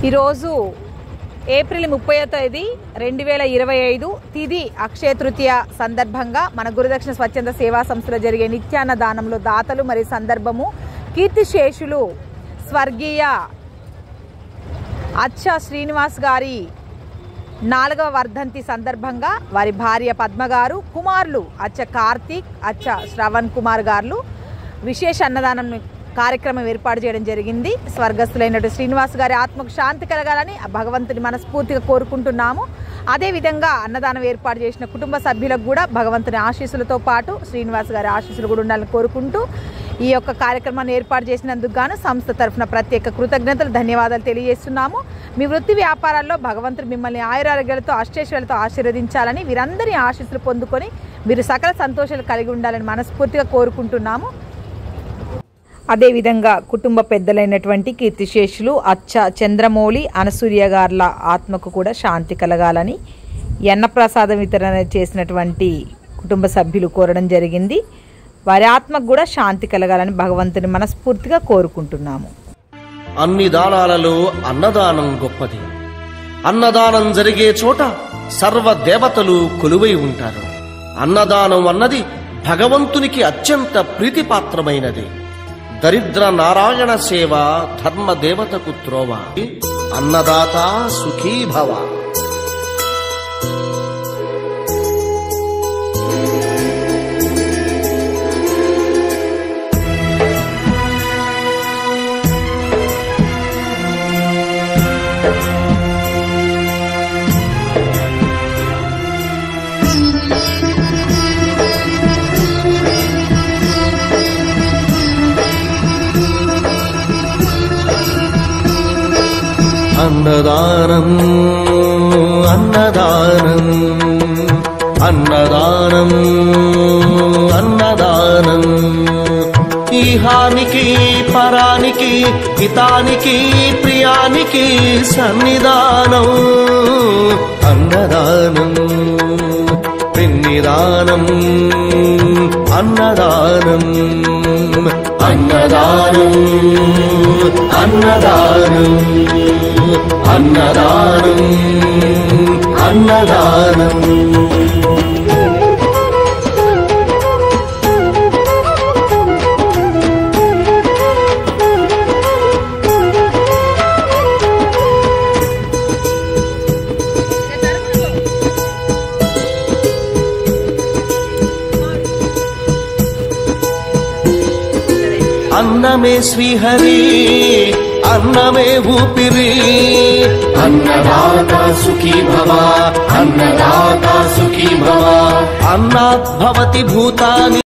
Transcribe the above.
ఈరోజు ఏప్రిల్ 30వ తేదీ 2025 తిది అక్షయ తృతీయ సందర్భంగా మన గురుదక్షిణ స్వచ్ఛంద సేవా సంస్థలో జరిగే నిత్యాన్న దానంలో దాతలు మరియు సందర్భము కీర్తిశేషులు స్వర్గీయ అచ్చ శ్రీనివాస్ గారి 4వ వర్ధంతి సందర్భంగా వారి భార్య పద్మ గారు, కుమారులు అచ్చ కార్తీక్, అచ్చ శ్రవణ్ కుమార్ గారు విశేష అన్నదానం కార్యక్రమం ఏర్పాటు చేయడం జరిగింది. స్వర్గస్థులైనటువంటి శ్రీనివాస్ గారి ఆత్మకు శాంతి కలగాలని భగవంతుని మనస్ఫూర్తిగా కోరుకుంటున్నాము. అదేవిధంగా అన్నదానం ఏర్పాటు చేసిన కుటుంబ సభ్యులకు కూడా భగవంతుని ఆశీస్సులతో పాటు శ్రీనివాస్ గారి ఆశీస్సులు కూడా ఉండాలని కోరుకుంటూ ఈ యొక్క కార్యక్రమాన్ని ఏర్పాటు చేసినందుకు గాను సంస్థ తరఫున ప్రత్యేక కృతజ్ఞతలు, ధన్యవాదాలు తెలియజేస్తున్నాము. మీ వృత్తి వ్యాపారాల్లో భగవంతుడు మిమ్మల్ని ఆయురారోగ్యాలతో అష్టైశ్వర్యాలతో ఆశీర్వదించాలని, వీరందరి ఆశీస్సులు పొందుకొని మీరు సకల సంతోషాలు కలిగి ఉండాలని మనస్ఫూర్తిగా కోరుకుంటున్నాము. అదేవిధంగా కుటుంబ పెద్దలైనటువంటి కీర్తిశేషులు అచ్చ చంద్రమౌళి, అనసూయ గార్ల ఆత్మకు కూడా శాంతి కలగాలని అన్నప్రసాదం వితరణ చేసినటువంటి కుటుంబ సభ్యులు కోరడం జరిగింది. వారి ఆత్మకు కూడా శాంతి కలగాలని భగవంతుని మనస్ఫూర్తిగా కోరుకుంటున్నాము. అన్ని దానాలలో అన్నదానం గొప్పది. అన్నదానం జరిగే చోట సర్వ దేవతలు కొలువై ఉంటారు. అన్నదానం అన్నది భగవంతునికి అత్యంత ప్రీతిపాత్రమైనది. దరిద్ర నారాయణ సేవ ధర్మ దేవతకు త్రోవ. అన్నదాత సుఖీభవ. అన్నదానం అన్నదానం అన్నదానం అన్నదానం ఈహానికి పరానికి హితానికి ప్రియానికి సన్నిధానం. అన్నదానం పిన్నిదానం అన్నదానం అన్నదానం అన్నదానం అన్నదానం అన్నదానం. అన్నమే శ్రీహరి, అన్నమే ఊపిరి. అన్నదాత సుఖీ భవ, అన్నదాత సుఖీ భవ. అన్నాత్ భవతి భూతాని